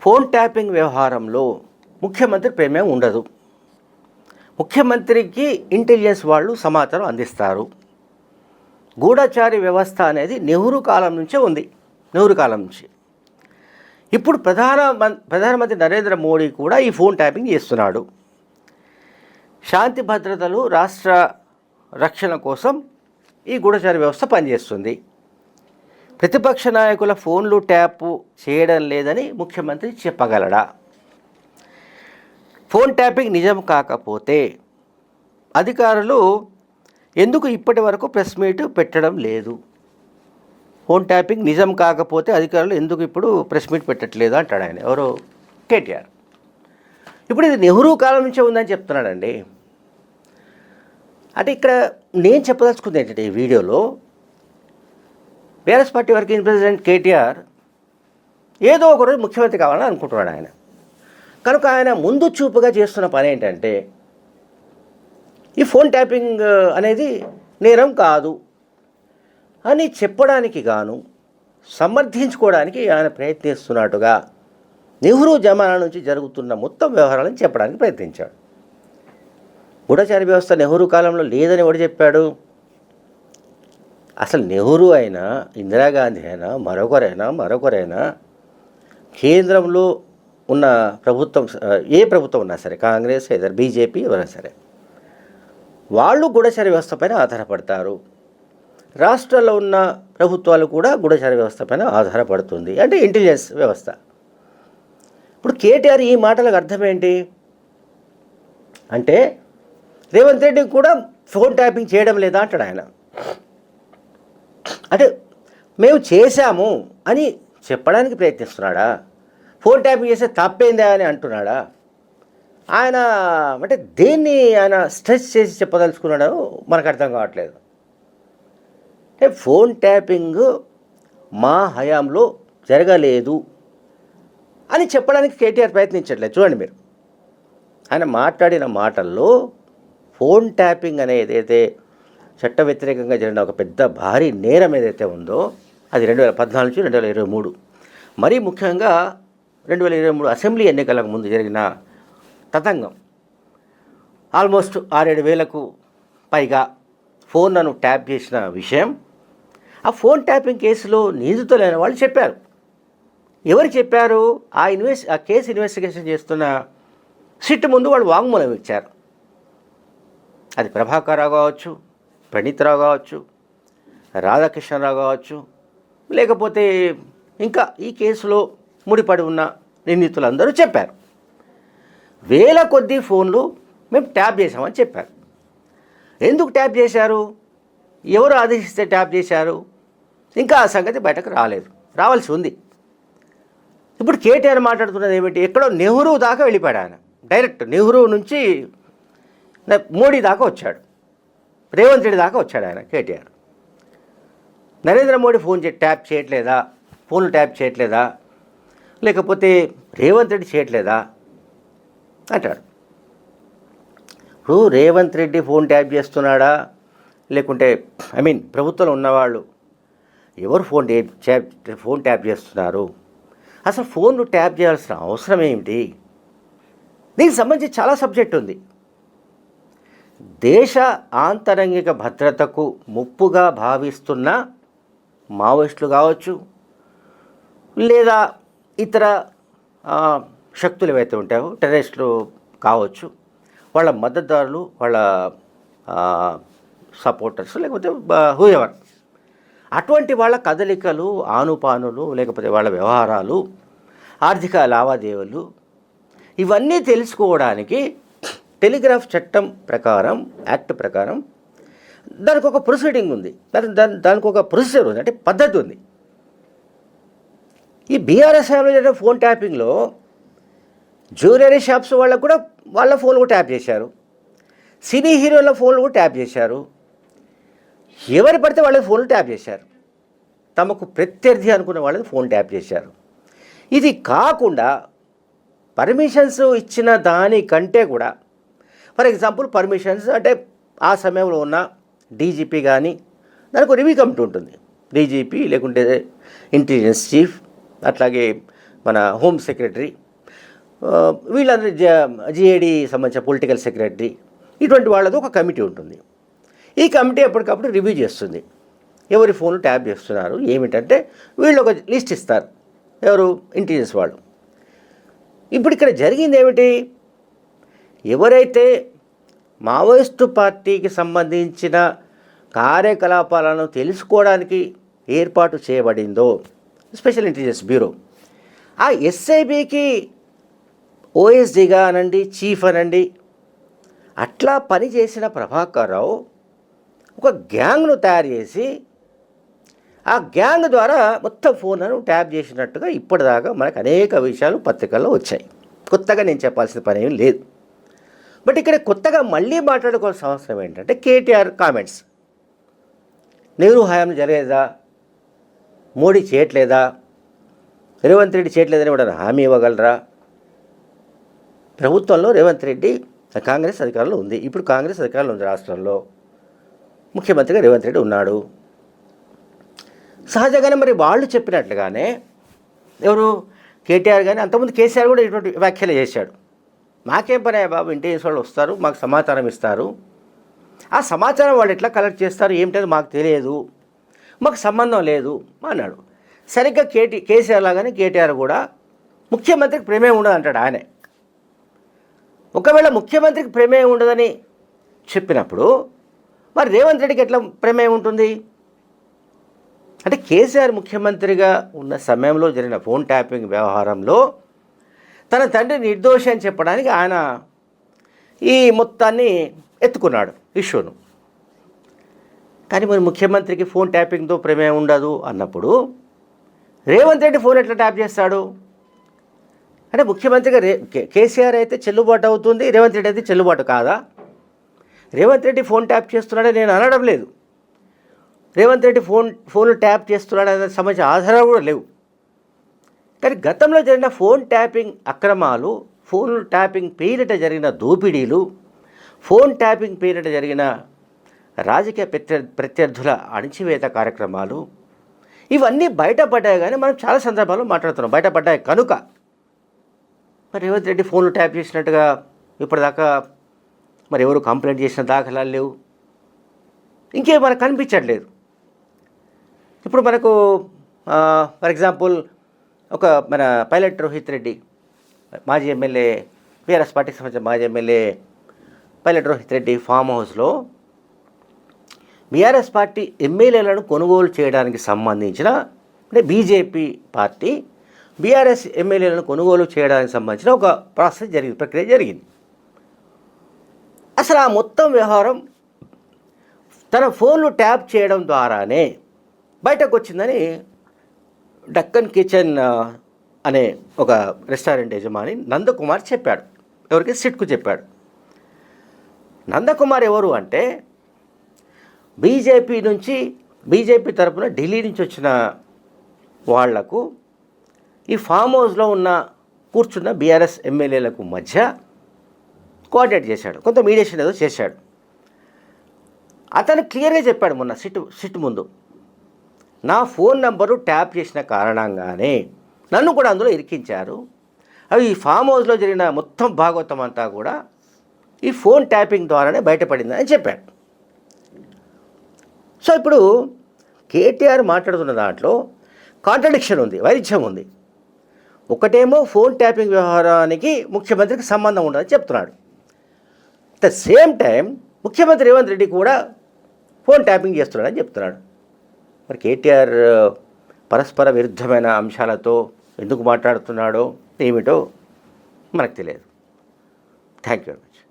Phone tapping వ్యవహారంలో ముఖ్యమంత్రి ప్రమేయం ఉండదు. ముఖ్యమంత్రికి ఇంటెలిజెన్స్ వాళ్ళు సమాచారం అందిస్తారు. గూఢచారి వ్యవస్థ అనేది నెహ్రూ కాలం నుంచే ఉంది. నెహ్రూ కాలం నుంచి ఇప్పుడు ప్రధానమంత్రి నరేంద్ర మోడీ కూడా ఈ ఫోన్ ట్యాపింగ్ చేస్తున్నాడు. శాంతి భద్రతలు, రాష్ట్ర రక్షణ కోసం ఈ గూఢచారి వ్యవస్థ పనిచేస్తుంది. ప్రతిపక్ష నాయకుల ఫోన్లు ట్యాప్ చేయడం లేదని ముఖ్యమంత్రి చెప్పగలడా? ఫోన్ ట్యాపింగ్ నిజం కాకపోతే అధికారులు ఎందుకు ఇప్పటి వరకు ప్రెస్ మీట్ పెట్టడం లేదు? ఫోన్ ట్యాపింగ్ నిజం కాకపోతే అధికారులు ఎందుకు ఇప్పుడు ప్రెస్ మీట్ పెట్టట్లేదు అంటాడు ఆయన. ఎవరు? కేటీఆర్. ఇప్పుడు ఇది నెహ్రూ కాలం నుంచే ఉందని చెప్తున్నాడండి. అంటే ఇక్కడ నేను చెప్పదలుచుకుంది ఏంటంటే, ఈ వీడియోలో BRS party working president KTR ఏదో ఒకరోజు ముఖ్యమంత్రి కావాలని అనుకుంటున్నాడు ఆయన. కనుక ఆయన ముందు చూపుగా చేస్తున్న పని ఏంటంటే, ఈ ఫోన్ ట్యాపింగ్ అనేది నేరం కాదు అని చెప్పడానికి గాను, సమర్థించుకోవడానికి ఆయన ప్రయత్నిస్తున్నట్టుగా నెహ్రూ జమానా నుంచి జరుగుతున్న మొత్తం వ్యవహారాలను చెప్పడానికి ప్రయత్నించాడు. గూఢచారి వ్యవస్థ నెహ్రూ కాలంలో లేదని ఎవడు చెప్పాడు? అసలు నెహ్రూ అయినా, ఇందిరాగాంధీ అయినా, మరొకరైనా కేంద్రంలో ఉన్న ప్రభుత్వం, ఏ ప్రభుత్వం ఉన్నా సరే, కాంగ్రెస్ ఏదైనా బీజేపీ ఎవరైనా సరే, వాళ్ళు గూఢచారి వ్యవస్థ పైన ఆధారపడతారు. రాష్ట్రాల్లో ఉన్న ప్రభుత్వాలు కూడా గూఢచారి వ్యవస్థ పైన ఆధారపడుతుంది, అంటే ఇంటెలిజెన్స్ వ్యవస్థ. ఇప్పుడు కేటీఆర్ ఈ మాటలకు అర్థం ఏంటి అంటే, రేవంత్ రెడ్డికి కూడా ఫోన్ ట్యాపింగ్ చేయడం లేదా అంటాడు ఆయన. అంటే మేము చేశాము అని చెప్పడానికి ప్రయత్నిస్తున్నాడా? ఫోన్ ట్యాపింగ్ చేస్తే తప్పేందా అని అంటున్నాడా? ఆయన అంటే దేన్ని ఆయన స్ట్రెస్ చేసి చెప్పదలుచుకున్నాడో మనకు అర్థం కావట్లేదు. అంటే ఫోన్ ట్యాపింగ్ మా హయాంలో జరగలేదు అని చెప్పడానికి కేటీఆర్ ప్రయత్నించట్లేదు. చూడండి మీరు, ఆయన మాట్లాడిన మాటల్లో ఫోన్ ట్యాపింగ్ అనేది ఏదైతే చట్ట వ్యతిరేకంగా జరిగిన ఒక పెద్ద భారీ నేరం ఏదైతే ఉందో, అది 2014 నుంచి 2023, మరీ ముఖ్యంగా 2023 అసెంబ్లీ ఎన్నికలకు ముందు జరిగిన తతంగం. ఆల్మోస్ట్ 6-7 వేలకు పైగా ఫోన్లను ట్యాప్ చేసిన విషయం ఆ ఫోన్ ట్యాపింగ్ కేసులో నిందితులైన వాళ్ళు చెప్పారు. ఎవరు చెప్పారు? ఆ కేసు ఇన్వెస్టిగేషన్ చేస్తున్న సిట్ ముందు వాళ్ళు వాంగ్మూలం ఇచ్చారు. అది ప్రభాకర్ రావు కావచ్చు, ప్రణీత్ రావు కావచ్చు, రాధాకృష్ణరావు కావచ్చు, లేకపోతే ఇంకా ఈ కేసులో ముడిపడి ఉన్న నిందితులందరూ చెప్పారు. వేల కొద్దీ ఫోన్లు మేము ట్యాప్ చేశామని చెప్పారు. ఎందుకు ట్యాప్ చేశారు? ఎవరు ఆదేశిస్తే ట్యాప్ చేశారు? ఇంకా ఆ సంగతి బయటకు రాలేదు, రావాల్సి ఉంది. ఇప్పుడు కేటీఆర్ మాట్లాడుతున్నది ఏమిటి? ఎక్కడో నెహ్రూ దాకా వెళ్ళిపోయాడు ఆయన. డైరెక్ట్ నెహ్రూ నుంచి మోడీ దాకా వచ్చాడు, రేవంత్ రెడ్డి దాకా వచ్చాడు ఆయన కేటీఆర్. నరేంద్ర మోడీ ట్యాప్ చేయట్లేదా? ఫోన్లు ట్యాప్ చేయట్లేదా? లేకపోతే రేవంత్ రెడ్డి చేయట్లేదా అంటాడు. ఇప్పుడు రేవంత్ రెడ్డి ఫోన్ ట్యాప్ చేస్తున్నాడా, లేకుంటే ప్రభుత్వంలో ఉన్నవాళ్ళు ఎవరు ఫోన్ ట్యాప్ చేస్తున్నారు? అసలు ఫోన్లు ట్యాప్ చేయాల్సిన అవసరం ఏమిటి? దీనికి సంబంధించి చాలా సబ్జెక్ట్ ఉంది. దేశ ఆంతరంగిక భద్రతకు ముప్పుగా భావిస్తున్న మావోయిస్టులు కావచ్చు, లేదా ఇతర శక్తులు ఏవైతే ఉంటాయో టెర్రరిస్టులు కావచ్చు, వాళ్ళ మద్దతుదారులు, వాళ్ళ సపోర్టర్స్, లేకపోతే హూఎవర్, అటువంటి వాళ్ళ కదలికలు, ఆనుపానులు, లేకపోతే వాళ్ళ వ్యవహారాలు, ఆర్థిక లావాదేవీలు, ఇవన్నీ తెలుసుకోవడానికి టెలిగ్రాఫ్ చట్టం ప్రకారం, యాక్ట్ ప్రకారం దానికి ఒక ప్రొసీడింగ్ ఉంది, దానికి ఒక ప్రొసీజర్ ఉంది, అంటే పద్ధతి ఉంది. ఈ బీఆర్ఎస్ జరిగిన ఫోన్ ట్యాపింగ్లో జ్యువెలరీ షాప్స్ వాళ్ళకు కూడా వాళ్ళ ఫోన్లు కూడా ట్యాప్ చేశారు, సినీ హీరోల ఫోన్లు కూడా ట్యాప్ చేశారు, ఎవరు పడితే వాళ్ళ ఫోన్లు ట్యాప్ చేశారు, తమకు ప్రత్యర్థి అనుకున్న వాళ్ళని ఫోన్ ట్యాప్ చేశారు. ఇది కాకుండా పర్మిషన్స్ ఇచ్చిన దానికంటే కూడా, ఫర్ ఎగ్జాంపుల్ పర్మిషన్స్ అంటే ఆ సమయంలో ఉన్న డీజీపీ కానీ, దానికి రివ్యూ కమిటీ ఉంటుంది, డీజీపీ లేకుంటే ఇంటెలిజెన్స్ చీఫ్, అట్లాగే మన హోమ్ సెక్రటరీ, వీళ్ళందరూ జిఏడి సంబంధించిన పొలిటికల్ సెక్రటరీ, ఇటువంటి వాళ్ళది ఒక కమిటీ ఉంటుంది. ఈ కమిటీ ఎప్పటికప్పుడు రివ్యూ చేస్తుంది, ఎవరి ఫోన్లు ట్యాప్ చేస్తున్నారు ఏమిటంటే వీళ్ళు ఒక లిస్ట్ ఇస్తారు, ఎవరు ఇంటెలిజెన్స్ వాళ్ళు. ఇప్పుడు ఇక్కడ జరిగింది ఏమిటి, ఎవరైతే మావోయిస్టు పార్టీకి సంబంధించిన కార్యకలాపాలను తెలుసుకోవడానికి ఏర్పాటు చేయబడిందో స్పెషల్ ఇంటెలిజెన్స్ బ్యూరో, ఆ ఎస్ఐబికి ఓఎస్డీగా అనండి, చీఫ్ అనండి, అట్లా పనిచేసిన ప్రభాకర్ రావు ఒక గ్యాంగ్ను తయారు చేసి ఆ గ్యాంగ్ ద్వారా మొత్తం ఫోన్లను ట్యాప్ చేసినట్టుగా ఇప్పటిదాకా మనకు అనేక విషయాలు పత్రికల్లో వచ్చాయి. కొత్తగా నేను చెప్పాల్సిన పని ఏం లేదు. బట్ ఇక్కడ కొత్తగా మళ్ళీ మాట్లాడుకోవాల్సిన అవసరం ఏంటంటే కేటీఆర్ కామెంట్స్. నెహ్రూ హయాంలో జరగలేదా, మోడీ చేయట్లేదా, రేవంత్ రెడ్డి చేయట్లేదని కూడా హామీ ఇవ్వగలరా? ప్రభుత్వంలో రేవంత్ రెడ్డి కాంగ్రెస్ అధికారంలో ఉంది, ఇప్పుడు కాంగ్రెస్ అధికారంలో ఉంది రాష్ట్రంలో, ముఖ్యమంత్రిగా రేవంత్ రెడ్డి ఉన్నాడు. సహజంగానే మరి వాళ్ళు చెప్పినట్లుగానే ఎవరు కేటీఆర్ కానీ అంతకుముందు కేసీఆర్ కూడా ఇటువంటి వ్యాఖ్యలు చేశాడు. మాకేం పని బాబు, ఇంటెలిజెన్స్ వాళ్ళు వస్తారు, మాకు సమాచారం ఇస్తారు, ఆ సమాచారం వాళ్ళు ఎట్లా కలెక్ట్ చేస్తారు ఏమిటది మాకు తెలియదు, మాకు సంబంధం లేదు అన్నాడు. సరిగ్గా కేసీఆర్ లాగానే కేటీఆర్ కూడా ముఖ్యమంత్రికి ప్రమేయం ఉండదు అంటాడు ఆయనే. ఒకవేళ ముఖ్యమంత్రికి ప్రమేయం ఉండదని చెప్పినప్పుడు మరి రేవంత్ రెడ్డికి ఎట్లా ప్రమేయం ఉంటుంది? అంటే కేసీఆర్ ముఖ్యమంత్రిగా ఉన్న సమయంలో జరిగిన ఫోన్ ట్యాపింగ్ వ్యవహారంలో తన తండ్రి నిర్దోషి అని చెప్పడానికి ఆయన ఈ మొత్తాన్ని ఎత్తుకున్నాడు ఇష్యూను. కానీ మరి ముఖ్యమంత్రికి ఫోన్ ట్యాపింగ్తో ప్రమేయం ఉండదు అన్నప్పుడు రేవంత్ రెడ్డి ఫోన్ ఎట్లా ట్యాప్ చేస్తాడు? అంటే ముఖ్యమంత్రిగా కేసీఆర్ అయితే చెల్లుబాటు అవుతుంది, రేవంత్ రెడ్డి అయితే చెల్లుబాటు కాదా? రేవంత్ రెడ్డి ఫోన్ ట్యాప్ చేస్తున్నాడని నేను అనడం లేదు, రేవంత్ రెడ్డి ఫోన్లు ట్యాప్ చేస్తున్నాడనే సంబంధించిన ఆధారాలు కూడా లేవు. కానీ గతంలో జరిగిన ఫోన్ ట్యాపింగ్ అక్రమాలు, ఫోన్ ట్యాపింగ్ పేరిట జరిగిన దోపిడీలు, ఫోన్ ట్యాపింగ్ పేరిట జరిగిన రాజకీయ ప్రత్యర్థుల అణిచివేత కార్యక్రమాలు ఇవన్నీ బయటపడ్డాయి. కానీ మనం చాలా సందర్భాల్లో మాట్లాడుతున్నాం బయటపడ్డాయి కనుక మరి రేవంత్ రెడ్డి ఫోన్లు ట్యాప్ చేసినట్టుగా ఇప్పటిదాకా మరి ఎవరు కంప్లైంట్ చేసిన దాఖలాలు లేవు, ఇంకేం మనకు కనిపించట్లేదు. ఇప్పుడు మనకు ఫర్ ఎగ్జాంపుల్ ఒక మన పైలట్ రోహిత్ రెడ్డి, మాజీ ఎమ్మెల్యే, బీఆర్ఎస్ పార్టీకి సంబంధించిన మాజీ MLA pilot Rohit Reddy farm హౌస్లో బీఆర్ఎస్ పార్టీ ఎమ్మెల్యేలను కొనుగోలు చేయడానికి సంబంధించిన, అంటే బీజేపీ పార్టీ బీఆర్ఎస్ ఎమ్మెల్యేలను కొనుగోలు చేయడానికి సంబంధించిన ఒక ప్రాసెస్ జరిగింది, ప్రక్రియ జరిగింది. అసలు ఆ మొత్తం వ్యవహారం తన ఫోన్లు ట్యాప్ చేయడం ద్వారానే బయటకు వచ్చిందని డక్కన్ కిచెన్ అనే ఒక రెస్టారెంట్ యజమాని నందకుమార్ చెప్పాడు. ఎవరికి? సిట్కు చెప్పాడు. నందకుమార్ ఎవరు అంటే బీజేపీ తరపున ఢిల్లీ నుంచి వచ్చిన వాళ్లకు ఈ ఫామ్ హౌస్లో కూర్చున్న బీఆర్ఎస్ ఎమ్మెల్యేలకు మధ్య కోఆర్డినేట్ చేశాడు, కొంత మీడియేషన్ ఏదో చేశాడు. అతను క్లియర్గా చెప్పాడు మొన్న సిట్ ముందు, నా ఫోన్ నంబరు ట్యాప్ చేసిన కారణంగానే నన్ను కూడా అందులో ఇరికించారు, అవి ఈ ఫామ్ హౌస్లో జరిగిన మొత్తం భాగవతం అంతా కూడా ఈ ఫోన్ ట్యాపింగ్ ద్వారానే బయటపడిందని చెప్పాడు. సో ఇప్పుడు కేటీఆర్ మాట్లాడుతున్న దాంట్లో కాంట్రడిక్షన్ ఉంది, వైరుధ్యం ఉంది. ఒకటేమో ఫోన్ ట్యాపింగ్ వ్యవహారానికి ముఖ్యమంత్రికి సంబంధం ఉండదని చెప్తున్నాడు, అట్ ద సేమ్ టైం ముఖ్యమంత్రి రేవంత్ రెడ్డి కూడా ఫోన్ ట్యాపింగ్ చేస్తున్నాడని చెప్తున్నాడు. మరి కేటీఆర్ పరస్పర విరుద్ధమైన అంశాలతో ఎందుకు మాట్లాడుతున్నాడో ఏమిటో మనకు తెలియదు. Thank you very much.